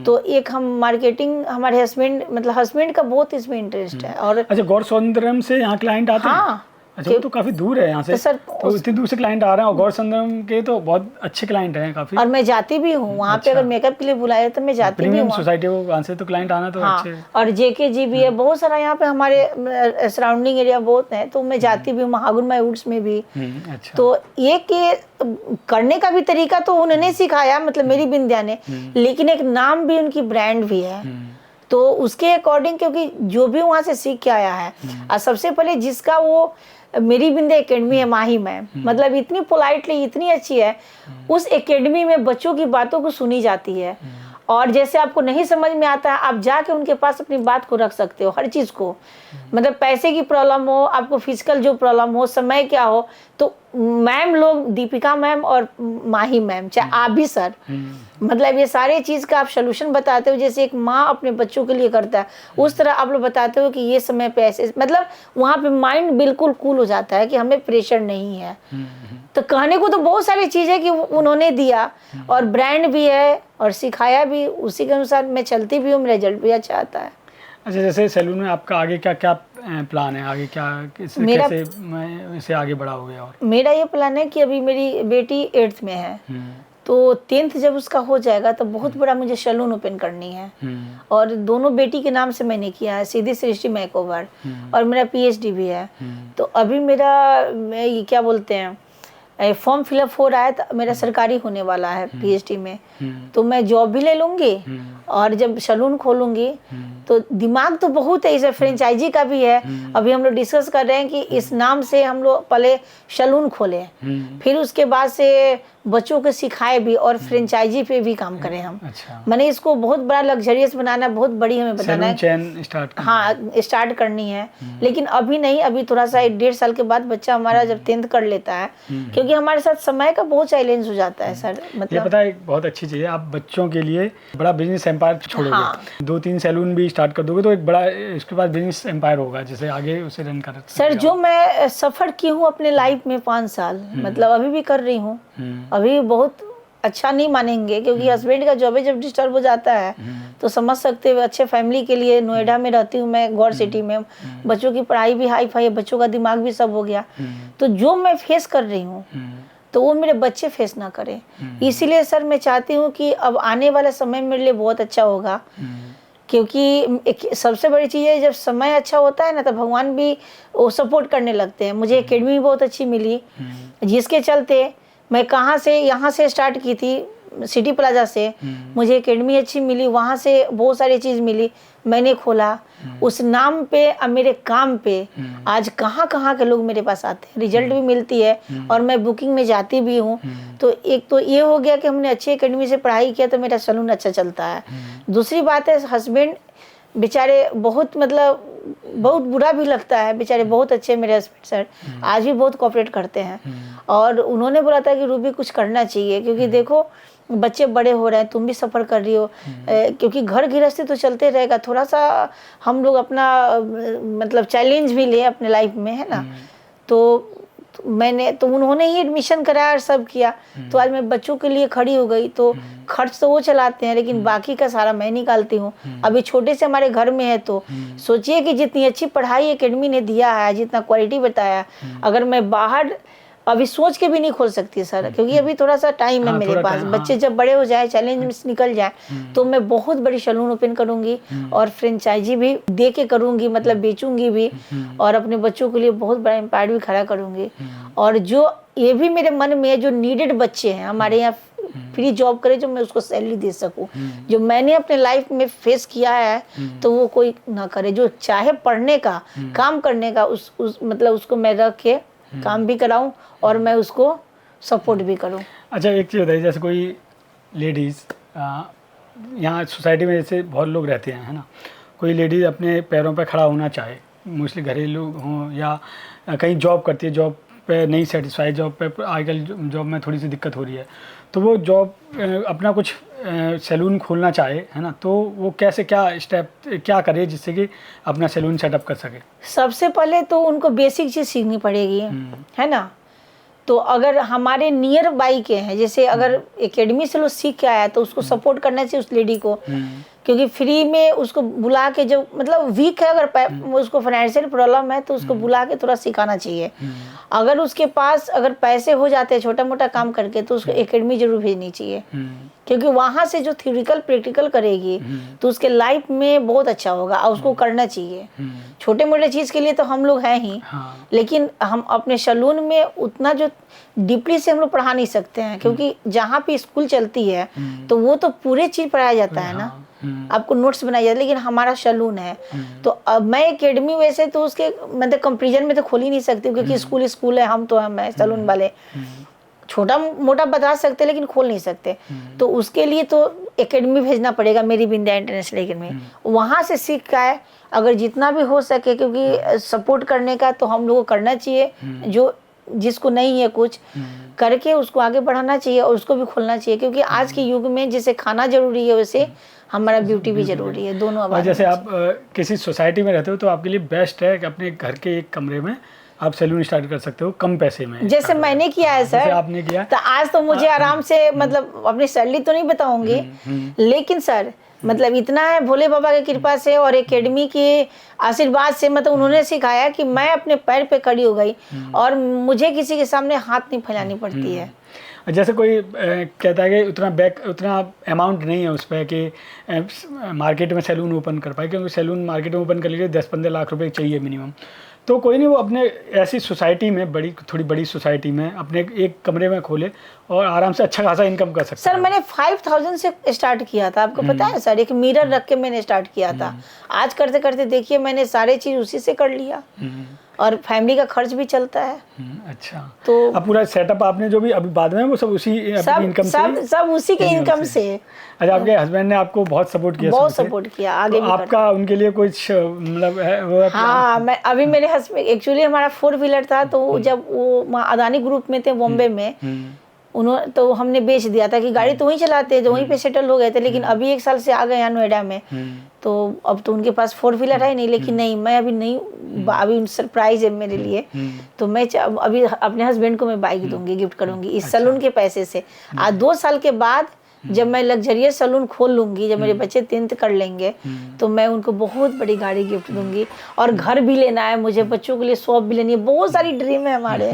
Speaker 1: तो एक हम मार्केटिंग, हमारे हस्बैंड मतलब हस्बैंड का बहुत इसमें इंटरेस्ट है। और
Speaker 2: अच्छा, गौर सौंदर्यम से यहाँ क्लाइंट आते हैं?
Speaker 1: हाँ,
Speaker 2: अच्छा, वो तो काफी दूर है यहाँ से,
Speaker 1: तो सर
Speaker 2: तो इतनी दूर से क्लाइंट आ रहे हैं। और गौर सौंदर्यम के तो बहुत अच्छे क्लाइंट हैं काफी।
Speaker 1: और मैं जाती भी हूँ वहाँ पे, अगर मेकअप के लिए बुलाया तो मैं जाती भी हूँ।
Speaker 2: सोसाइटी को वहाँ से तो क्लाइंट आना तो अच्छे।
Speaker 1: और जेके जी भी है, बहुत सारा यहाँ पे हमारे सराउंडिंग एरिया बहुत है, तो मैं जाती भी हूँ, महागुन माई वुड्स में भी।
Speaker 2: अच्छा।
Speaker 1: तो ये कि करने का भी तरीका तो उन्होंने सिखाया, मतलब मेरी बिंदिया ने, लेकिन एक नाम भी उनकी ब्रांड भी है, तो उसके अकॉर्डिंग, क्योंकि जो भी वहाँ से सीख के आया है। और सबसे पहले जिसका वो मेरी बिंदिया एकेडमी है, माही मैम, मतलब इतनी पोलाइटली, इतनी अच्छी है। उस एकेडमी में बच्चों की बातों को सुनी जाती है, और जैसे आपको नहीं समझ में आता है आप जाके उनके पास अपनी बात को रख सकते हो, हर चीज़ को। मतलब पैसे की प्रॉब्लम हो, आपको फिजिकल जो प्रॉब्लम हो, समय क्या हो, तो मैम लोग, दीपिका मैम और माही मैम, चाहे आप भी सर, मतलब ये सारे चीज़ का आप सलूशन बताते हो। जैसे एक माँ अपने बच्चों के लिए करता है, उस तरह आप लोग बताते हो कि ये समय पे ऐसे, मतलब वहाँ पे माइंड बिल्कुल कूल हो जाता है कि हमें प्रेशर नहीं है। तो कहने को तो बहुत सारी चीज़ें कि उन्होंने दिया, और ब्रांड भी है और सिखाया भी, उसी के अनुसार मैं चलती भी हूँ, मेरा रिजल्ट भी अच्छा आता है।
Speaker 2: अच्छा, जैसे सैलून में आपका आगे क्या क्या प्लान है, आगे क्या कैसे मैं इसे आगे बढ़ाओगे? और
Speaker 1: मेरा ये प्लान है कि अभी मेरी बेटी 8th में है, तो 10th जब उसका हो जाएगा तो बहुत बड़ा मुझे सैलून ओपन करनी है, और दोनों बेटी के नाम से मैंने किया है, सीधी सृष्टि मेकओवर, और मेरा PhD भी है। तो अभी मेरा ये क्या बोलते हैं, फॉर्म फिलअप हो रहा है, तो मेरा सरकारी होने वाला है PhD में, तो मैं जॉब भी ले लूँगी, और जब सैलून खोलूँगी तो दिमाग तो बहुत है, इसे फ्रेंचाइजी का भी है। अभी हम लोग डिस्कस कर रहे हैं कि इस नाम से हम लोग पहले सैलून खोलें, फिर उसके बाद से बच्चों को सिखाए भी, और फ्रेंचाइजी पे भी काम करें हम।
Speaker 2: अच्छा।
Speaker 1: मैंने इसको बहुत बड़ा लग्जरियस बनाना, बहुत बड़ी हमें बताना है,
Speaker 2: चैन स्टार्ट
Speaker 1: हाँ स्टार्ट करनी है, लेकिन अभी नहीं, अभी थोड़ा सा 1.5 साल के बाद बच्चा हमारा जब 10th कर लेता है, क्योंकि हमारे साथ समय का बहुत चैलेंज हो जाता है सर। मतलब
Speaker 2: ये पता है, एक बहुत अच्छी चीज़ है, आप बच्चों के लिए बड़ा बिजनेस एम्पायर छोड़ोगे।
Speaker 1: हाँ।
Speaker 2: 2-3 सैलून भी स्टार्ट कर दोगे तो एक बड़ा इसके पास बिजनेस एम्पायर होगा, जैसे आगे उसे रन कर
Speaker 1: सर। जो मैं सफ़र की हूँ अपने लाइफ में 5 साल, मतलब अभी भी कर रही हूँ, अभी बहुत अच्छा नहीं मानेंगे, क्योंकि हस्बैंड का जॉब जब डिस्टर्ब हो जाता है तो समझ सकते हो। अच्छे फैमिली के लिए नोएडा में रहती हूँ मैं, गौर सिटी में, बच्चों की पढ़ाई भी हाई फाई है, बच्चों का दिमाग भी सब हो गया, तो जो मैं फेस कर रही हूँ तो वो मेरे बच्चे फेस ना करें। इसीलिए सर मैं चाहती हूँ कि अब आने वाला समय मेरे लिए बहुत अच्छा होगा, क्योंकि सबसे बड़ी चीज़ है, जब समय अच्छा होता है ना तो भगवान भी वो सपोर्ट करने लगते हैं। मुझे एकेडमी भी बहुत अच्छी मिली, जिसके चलते मैं कहाँ से यहाँ से स्टार्ट की थी, सिटी प्लाजा से, मुझे एकेडमी अच्छी मिली, वहाँ से बहुत सारी चीज़ मिली, मैंने खोला उस नाम पे, अब मेरे काम पे आज कहाँ कहाँ के लोग मेरे पास आते हैं, रिजल्ट भी मिलती है, और मैं बुकिंग में जाती भी हूँ। तो एक तो ये हो गया कि हमने अच्छी एकेडमी से पढ़ाई किया तो मेरा सैलून अच्छा चलता है। दूसरी बात है, हस्बैंड बेचारे बहुत, मतलब बहुत बुरा भी लगता है, बेचारे बहुत अच्छे मेरे हस्बैंड सर, आज भी बहुत कोऑपरेट करते हैं, और उन्होंने बोला था कि रूबी कुछ करना चाहिए, क्योंकि देखो बच्चे बड़े हो रहे हैं, तुम भी सफ़र कर रही हो, क्योंकि घर गृहस्थी तो चलते रहेगा, थोड़ा सा हम लोग अपना मतलब चैलेंज भी ले अपने लाइफ में, है ना। तो मैंने तो उन्होंने ही एडमिशन कराया और सब किया, तो आज मैं बच्चों के लिए खड़ी हो गई। तो खर्च तो वो चलाते हैं, लेकिन बाकी का सारा मैं निकालती हूँ। अभी छोटे से हमारे घर में है, तो सोचिए कि जितनी अच्छी पढ़ाई एकेडमी ने दिया है, जितना क्वालिटी बताया, अगर मैं बाहर अभी सोच के भी नहीं खोल सकती सर, क्योंकि अभी थोड़ा सा टाइम है मेरे पास। बच्चे जब बड़े हो जाए, चैलेंज में निकल जाए, तो मैं बहुत बड़ी सैलून ओपन करूंगी, और फ्रेंचाइजी भी दे के करूंगी, मतलब बेचूंगी भी, और अपने बच्चों के लिए बहुत बड़ा एम्पायर भी खड़ा करूंगी। और जो ये भी मेरे मन में है, जो नीडेड बच्चे हैं हमारे यहाँ फ्री जॉब करे, जो मैं उसको सैलरी दे सकूं, जो मैंने अपने लाइफ में फेस किया है, तो वो कोई ना करे। जो चाहे पढ़ने का, काम करने का, उस मतलब उसको मैं रख के काम भी कराऊं, और मैं उसको सपोर्ट भी करूं।
Speaker 2: अच्छा, एक चीज़ बताइए, जैसे कोई लेडीज़ यहाँ सोसाइटी में जैसे बहुत लोग रहते हैं, है ना, कोई लेडीज़ अपने पैरों पर खड़ा होना चाहे, मोस्टली घरेलू हों या कहीं जॉब करती है, जॉब पे नहीं सेटिस्फाई, जॉब पे आजकल जॉब में थोड़ी सी दिक्कत हो रही है, तो वो जॉब अपना कुछ सैलून खोलना चाहे, है ना, तो वो कैसे, क्या स्टेप क्या करे जिससे कि अपना सैलून सेटअप कर सके?
Speaker 1: सबसे पहले तो उनको बेसिक चीज़ सीखनी पड़ेगी, है ना। तो अगर हमारे नियर बाई के हैं, जैसे अगर एकेडमी से लोग सीख के आया, तो उसको सपोर्ट करना चाहिए उस लेडी को, क्योंकि फ्री में उसको बुला के, जो मतलब वीक है, अगर उसको फाइनेंशियल प्रॉब्लम है, तो उसको बुला के थोड़ा सिखाना चाहिए। अगर उसके पास अगर पैसे हो जाते हैं छोटा मोटा काम करके, तो उसको एकेडमी जरूर भेजनी चाहिए, क्योंकि वहाँ से जो थ्योरिटिकल प्रैक्टिकल करेगी तो उसके लाइफ में बहुत अच्छा होगा, और उसको करना चाहिए। छोटे मोटे चीज़ के लिए तो हम लोग हैं ही, लेकिन हम अपने सैलून में उतना जो डीपली से हम लोग पढ़ा नहीं सकते हैं, क्योंकि जहाँ पे स्कूल चलती है तो वो तो पूरे चीज़ पढ़ाया जाता है ना, आपको नोट्स बनाया जाता है, लेकिन हमारा सैलून है। तो अब मैं एकेडमी वैसे तो उसके मतलब कंपेरिजन में तो खोल ही नहीं सकती, क्योंकि स्कूल है, हम तो हम है सैलून वाले, छोटा मोटा बता सकते लेकिन खोल नहीं सकते। तो उसके लिए तो एकेडमी भेजना पड़ेगा, मेरी विंध्या इंटरनेशनल एकेडमी, वहाँ से सीख का है, अगर जितना भी हो सके, क्योंकि सपोर्ट करने का तो हम लोगों को करना चाहिए, जो जिसको नहीं है कुछ करके उसको आगे बढ़ाना चाहिए, और उसको भी खोलना चाहिए, क्योंकि आज के युग में जैसे खाना जरूरी है, वैसे हमारा ब्यूटी भी जरूरी है, दोनों।
Speaker 2: और जैसे आप किसी सोसाइटी में रहते हो, तो आपके लिए बेस्ट है कि अपने घर के एक कमरे में आप सैलून स्टार्ट कर सकते हो कम पैसे में।
Speaker 1: जैसे मैंने किया है
Speaker 2: जैसे
Speaker 1: सर,
Speaker 2: आपने किया
Speaker 1: तो आज तो मुझे आराम से, मतलब अपनी सैलरी तो नहीं बताऊंगी, लेकिन सर मतलब इतना है भोले बाबा की कृपा से और एकेडमी के आशीर्वाद से, मतलब उन्होंने सिखाया कि मैं अपने पैर पे खड़ी हो गई और मुझे किसी के सामने हाथ नहीं फैलानी पड़ती है।
Speaker 2: जैसे कोई कहता है कि उतना अमाउंट नहीं है उस पर कि मार्केट में सैलून ओपन कर पाए, क्योंकि सैलून मार्केट में ओपन कर लीजिए 10-15 लाख रुपए चाहिए मिनिमम। तो कोई नहीं, वो अपने ऐसी सोसाइटी में थोड़ी बड़ी सोसाइटी में अपने एक कमरे में खोले और आराम से अच्छा खासा इनकम कर सकते
Speaker 1: सर मैंने 5000 से स्टार्ट किया था, आपको पता है सर, एक मिरर रख के मैंने स्टार्ट किया था। आज करते करते देखिए मैंने सारे चीज उसी से कर लिया और फैमिली का खर्च भी चलता है।
Speaker 2: अच्छा,
Speaker 1: तो
Speaker 2: अब पूरा सेटअप आपने जो भी अभी बाद में वो सब उसी इनकम से,
Speaker 1: सब उसी के इनकम से।
Speaker 2: अच्छा, आपके हस्बैंड ने आपको बहुत सपोर्ट किया?
Speaker 1: बहुत सपोर्ट किया, आगे
Speaker 2: तो
Speaker 1: भी
Speaker 2: आपका उनके लिए कुछ मतलब है वो?
Speaker 1: हाँ, मैं अभी मेरे हस्बैंड एक्चुअली हमारा 4 व्हीलर था, तो जब वो अदानी ग्रुप में थे बॉम्बे में, उन्होंने तो हमने बेच दिया था कि गाड़ी तो वहीं चलाते हैं, जो वहीं पे सेटल हो गए थे। लेकिन अभी 1 साल से आ गए हैं नोएडा में, तो अब तो उनके पास 4 व्हीलर है नहीं। लेकिन नहीं, मैं अभी नहीं, अभी सरप्राइज है मेरे लिए। तो मैं अभी अपने हस्बैंड को मैं बाइक दूंगी, गिफ्ट करूंगी इस सैलून के पैसे से। आज 2 साल के बाद जब मैं लग्जरियस सैलून खोल लूंगी, जब मेरे बच्चे 10th कर लेंगे, तो मैं उनको बहुत बड़ी गाड़ी गिफ्ट दूंगी। और घर भी लेना है मुझे, बच्चों के लिए शॉप भी लेनी है, बहुत सारी ड्रीम है हमारे।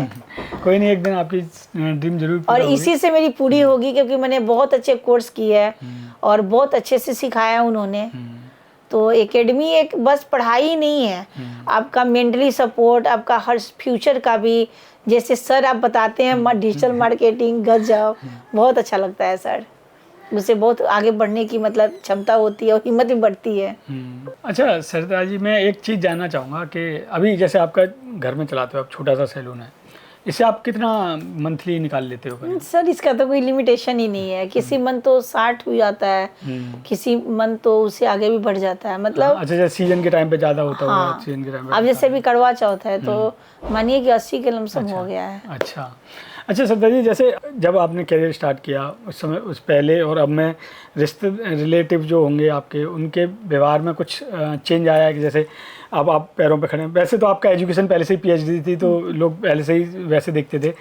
Speaker 2: कोई नहीं, एक दिन आपकी ड्रीम जरूर
Speaker 1: और इसी से मेरी पूरी होगी, क्योंकि मैंने बहुत अच्छे कोर्स किए हैं और बहुत अच्छे से सिखाया उन्होंने। तो एकेडमी एक बस पढ़ाई नहीं है, आपका मेंटली सपोर्ट, आपका हर फ्यूचर का भी, जैसे सर आप बताते हैं डिजिटल मार्केटिंग, गजब, बहुत अच्छा लगता है सर। मुझसे बहुत आगे बढ़ने की मतलब क्षमता होती है और हिम्मत भी बढ़ती है।
Speaker 2: अच्छा सरिता जी, मैं एक चीज़ जानना चाहूँगा कि अभी जैसे आपका घर में चलाते हो आप, छोटा सा सैलून है, इससे आप कितना मंथली निकाल लेते हो?
Speaker 1: सर इसका तो कोई लिमिटेशन ही नहीं है, किसी मंथ तो 60 हो जाता है, किसी मंथ तो उससे आगे भी बढ़ जाता है, मतलब
Speaker 2: अच्छा, जैसे सीजन के टाइम पे ज़्यादा होता होगा।
Speaker 1: हाँ,
Speaker 2: सीजन के टाइम पे
Speaker 1: अब जैसे भी करवा चौथ है, तो मानिए कि 80 के लमसम हो गया है।
Speaker 2: अच्छा सरिता जी, जैसे जब आपने करियर स्टार्ट किया उस समय, उस पहले और अब में रिलेटिव जो होंगे आपके, उनके व्यवहार में कुछ चेंज आया है कि जैसे अब आप पैरों पे खड़े हैं? वैसे तो आपका एजुकेशन पहले से ही PhD थी, तो लोग पहले से ही वैसे देखते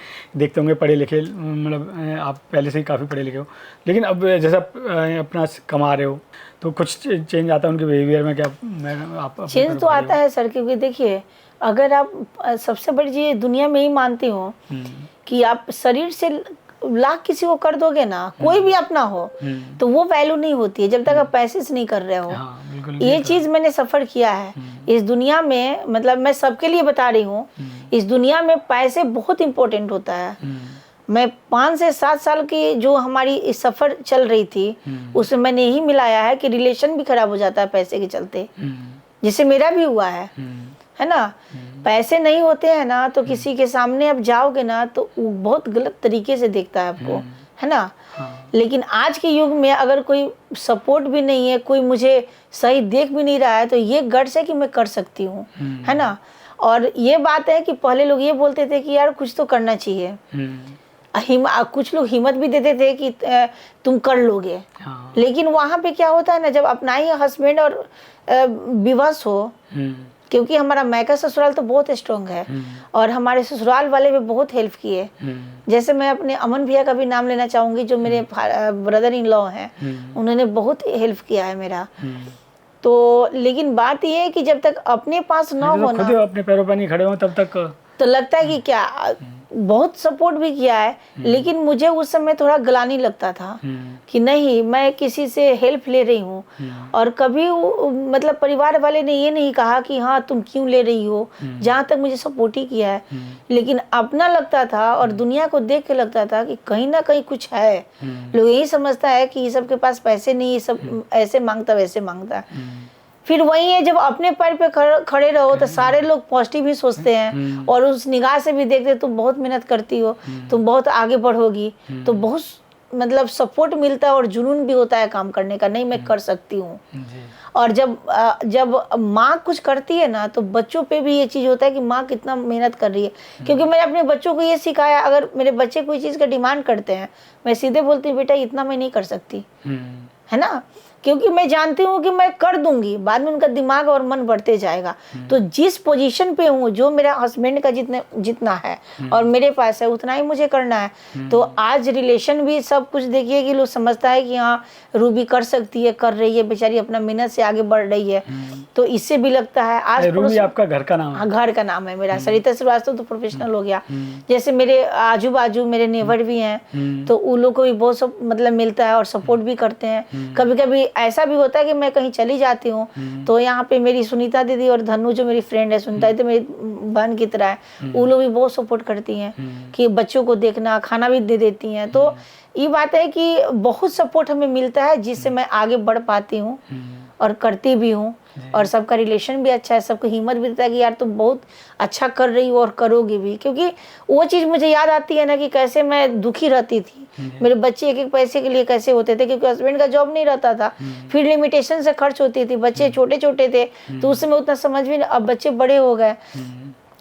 Speaker 2: होंगे पढ़े लिखे, मतलब आप पहले से ही काफ़ी पढ़े लिखे हो। लेकिन अब जैसा अपना कमा रहे हो, तो कुछ चेंज आता है उनके बिहेवियर में क्या? आप
Speaker 1: चेंज तो आता है सर, क्योंकि देखिए अगर आप सबसे बड़ी चीज़ दुनिया में ही मानती हो कि आप शरीर से लाख किसी को कर दोगे ना, कोई भी अपना हो, तो वो वैल्यू नहीं होती है जब तक आप पैसे से नहीं कर रहे हो।
Speaker 2: हाँ,
Speaker 1: ये चीज मैंने सफर किया है इस दुनिया में, मतलब मैं सबके लिए बता रही हूँ, इस दुनिया में पैसे बहुत इंपॉर्टेंट होता है। मैं 5 से 7 साल की जो हमारी सफर चल रही थी, उसमें मैंने यही मिलाया है कि रिलेशन भी खराब हो जाता है पैसे के चलते, जिससे मेरा भी हुआ है ना। पैसे नहीं होते हैं ना, तो किसी के सामने आप जाओगे ना, तो वो बहुत गलत तरीके से देखता है आपको, है ना। लेकिन आज के युग में अगर कोई सपोर्ट भी नहीं है, कोई मुझे सही देख भी नहीं रहा है, तो ये गट्स है कि मैं कर सकती हूँ, है ना। और ये बात है कि पहले लोग ये बोलते थे कि यार कुछ तो करना चाहिए, कुछ लोग हिम्मत भी देते थे कि तुम कर लोगे। लेकिन वहाँ पे क्या होता है ना, जब अपना ही हस्बैंड और विवश हो, क्योंकि हमारा मैका ससुराल तो बहुत स्ट्रॉन्ग है और हमारे ससुराल वाले भी बहुत हेल्प किए। जैसे मैं अपने अमन भैया का भी नाम लेना चाहूंगी, जो मेरे ब्रदर इन लॉ हैं, उन्होंने बहुत हेल्प किया है मेरा। तो लेकिन बात ये है कि जब तक अपने पास ना हो ना,
Speaker 2: खुद अपने पैरों पर नहीं खड़े हो, तब तक
Speaker 1: तो लगता है कि क्या, बहुत सपोर्ट भी किया है, लेकिन मुझे उस समय थोड़ा ग्लानि लगता था कि नहीं, मैं किसी से हेल्प ले रही हूँ। और कभी मतलब परिवार वाले ने ये नहीं कहा कि हाँ तुम क्यों ले रही हो, जहाँ तक मुझे सपोर्ट ही किया है। लेकिन अपना लगता था और दुनिया को देख के लगता था कि कहीं ना कहीं कुछ है। लोग यही समझता है कि ये सब के पास पैसे नहीं, ये सब ऐसे मांगता वैसे मांगता। फिर वही है, जब अपने पैर पे खड़े रहो तो सारे लोग पॉजिटिव ही सोचते हैं और उस निगाह से भी देखते तुम बहुत मेहनत करती हो, तुम बहुत आगे बढ़ोगी, तो बहुत मतलब सपोर्ट मिलता है और जुनून भी होता है काम करने का, नहीं मैं कर सकती हूँ। और जब माँ कुछ करती है ना, तो बच्चों पे भी ये चीज़ होता है कि माँ कितना मेहनत कर रही है। क्योंकि मैंने अपने बच्चों को ये सिखाया, अगर मेरे बच्चे कोई चीज़ का डिमांड करते हैं, मैं सीधे बोलती हूँ बेटा इतना मैं नहीं कर सकती, है ना। क्योंकि मैं जानती हूँ कि मैं कर दूंगी, बाद में उनका दिमाग और मन बढ़ते जाएगा। तो जिस पोजीशन पे हूँ, जो मेरा हस्बैंड का जितना है और मेरे पास है उतना ही मुझे करना है। तो आज रिलेशन भी सब कुछ देखिए कि लोग समझता है कि हाँ रूबी कर सकती है, कर रही है, बेचारी अपना मेहनत से आगे बढ़ रही है। तो इससे भी लगता है आज
Speaker 2: रूबी आपका घर का नाम है?
Speaker 1: हाँ, घर का नाम है मेरा। सरिता श्रीवास्तव तो प्रोफेशनल हो गया। जैसे मेरे आजू बाजू मेरे नेबर भी हैं, तो उन लोग को भी बहुत सब मतलब मिलता है और सपोर्ट भी करते हैं। कभी कभी ऐसा भी होता है कि मैं कहीं चली जाती हूँ, तो यहाँ पे मेरी सुनीता दीदी और धनु जो मेरी फ्रेंड है, सुनीता दीदी मेरी बहन की तरह है, वो लोग भी बहुत सपोर्ट करती हैं कि बच्चों को देखना, खाना भी दे देती हैं। तो ये बात है कि बहुत सपोर्ट हमें मिलता है, जिससे मैं आगे बढ़ पाती हूँ और करती भी हूँ। और सबका रिलेशन भी अच्छा है, सबको हिम्मत भी देता है कि यार तुम बहुत अच्छा कर रही हो और करोगी भी। क्योंकि वो चीज़ मुझे याद आती है ना कि कैसे मैं दुखी रहती थी, मेरे बच्चे एक एक पैसे के लिए कैसे होते थे, क्योंकि हस्बैंड का जॉब नहीं रहता था, फिर लिमिटेशन से खर्च होती थी, बच्चे छोटे छोटे थे, तो उस समय उतना समझ भी नहीं। अब बच्चे बड़े हो गए,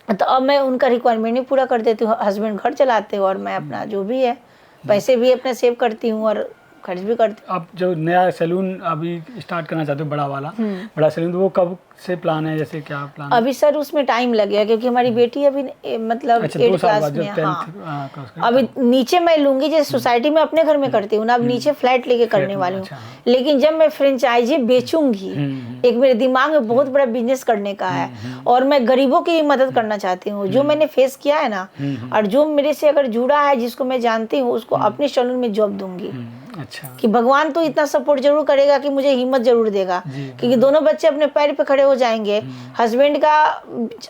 Speaker 1: तो अब मैं उनका रिक्वायरमेंट ही पूरा कर देती हूँ। हस्बैंड घर चलाते हो और मैं अपना जो भी है पैसे भी अपने सेव करती हूँ और खर्च भी करती हूँ।
Speaker 2: आप जो नया सैलून अभी स्टार्ट करना चाहते हो, बड़ा वाला बड़ा सैलून, तो वो कब से प्लान है, जैसे क्या प्लान है?
Speaker 1: अभी सर उसमें टाइम लगेगा, क्योंकि हमारी बेटी अभी मतलब 8 क्लास में है। हाँ, अभी नीचे मैं लूंगी, जैसे सोसाइटी में अपने घर में करती हूँ ना, अब नीचे फ्लैट लेके करने वाली हूँ। लेकिन जब मैं फ्रेंचाइजी बेचूंगी, एक मेरे दिमाग में बहुत बड़ा बिजनेस करने का है, और मैं गरीबों की मदद करना चाहती हूँ। जो मैंने फेस किया है ना, और जो मेरे से अगर जुड़ा है, जिसको मैं जानती हूँ, उसको अपने सैलून में जॉब दूंगी।
Speaker 2: अच्छा,
Speaker 1: कि भगवान तो इतना सपोर्ट जरूर करेगा कि मुझे हिम्मत जरूर देगा, क्योंकि दोनों बच्चे अपने पैर पे खड़े हो जाएंगे। हस्बैंड का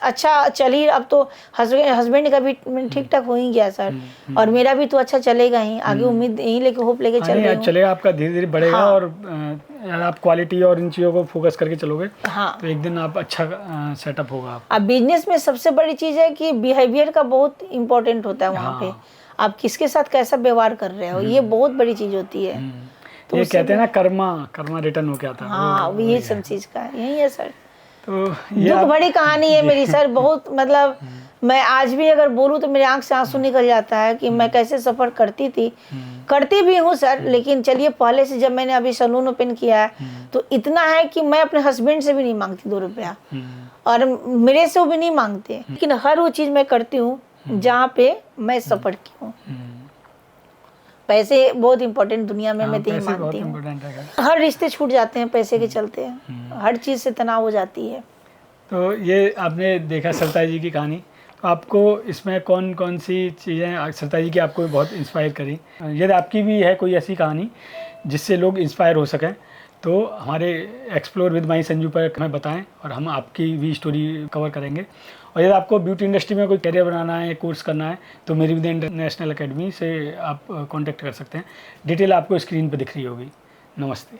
Speaker 1: अच्छा चल ही, अब तो हस्बैंड का भी ठीक ठाक हो ही गया सर, और मेरा भी तो अच्छा चलेगा ही आगे। उम्मीद यही लेके होप लेके चल रही हूँ।
Speaker 2: चलेगा, आपका धीरे धीरे बढ़ेगा। हाँ। और अगर आप क्वालिटी और इन चीज़ों को फोकस करके चलोगे, हाँ, तो एक दिन आप अच्छा सेटअप होगा।
Speaker 1: अब बिजनेस में सबसे बड़ी चीज़ है कि बिहेवियर का बहुत इंपॉर्टेंट होता है वहाँ पे। आप किसके साथ कैसा व्यवहार कर रहे हो, ये बहुत बड़ी चीज होती है।
Speaker 2: तो ये कहते हैं ना, कर्मा रिटर्न हो के आता है।
Speaker 1: हाँ, ये सब चीज का यही है सर।
Speaker 2: तो ये
Speaker 1: दुख भरी कहानी है मेरी सर, बहुत मतलब मैं आज भी अगर बोलूँ तो मेरे आंख से आंसू निकल जाता है कि मैं कैसे सफर करती थी, करती भी हूँ सर। लेकिन चलिए, पहले से जब मैंने अभी सैलून ओपन किया है, तो इतना है कि मैं अपने हस्बैंड से भी नहीं मांगती 2 रुपया, और मेरे से वो भी नहीं मांगते। लेकिन हर वो चीज मैं करती हूँ जहाँ पे मैं सफर की हूँ। पैसे बहुत इंपॉर्टेंट दुनिया में, मैं नहीं मानती हूँ। हर रिश्ते छूट जाते हैं पैसे के चलते, हर चीज़ से तनाव हो जाती है।
Speaker 2: तो ये आपने देखा सरिता जी की कहानी, तो आपको इसमें कौन कौन सी चीज़ें सरिता जी की आपको बहुत इंस्पायर करी? यदि आपकी भी है कोई ऐसी कहानी जिससे लोग इंस्पायर हो सकें, तो हमारे एक्सप्लोर विद माई संजू पर हमें बताएं, और हम आपकी भी स्टोरी कवर करेंगे। और यदि आपको ब्यूटी इंडस्ट्री में कोई करियर बनाना है, कोर्स करना है, तो मेरी विद इंटरनेशनल अकेडमी से आप कांटेक्ट कर सकते हैं। डिटेल आपको स्क्रीन पर दिख रही होगी। नमस्ते।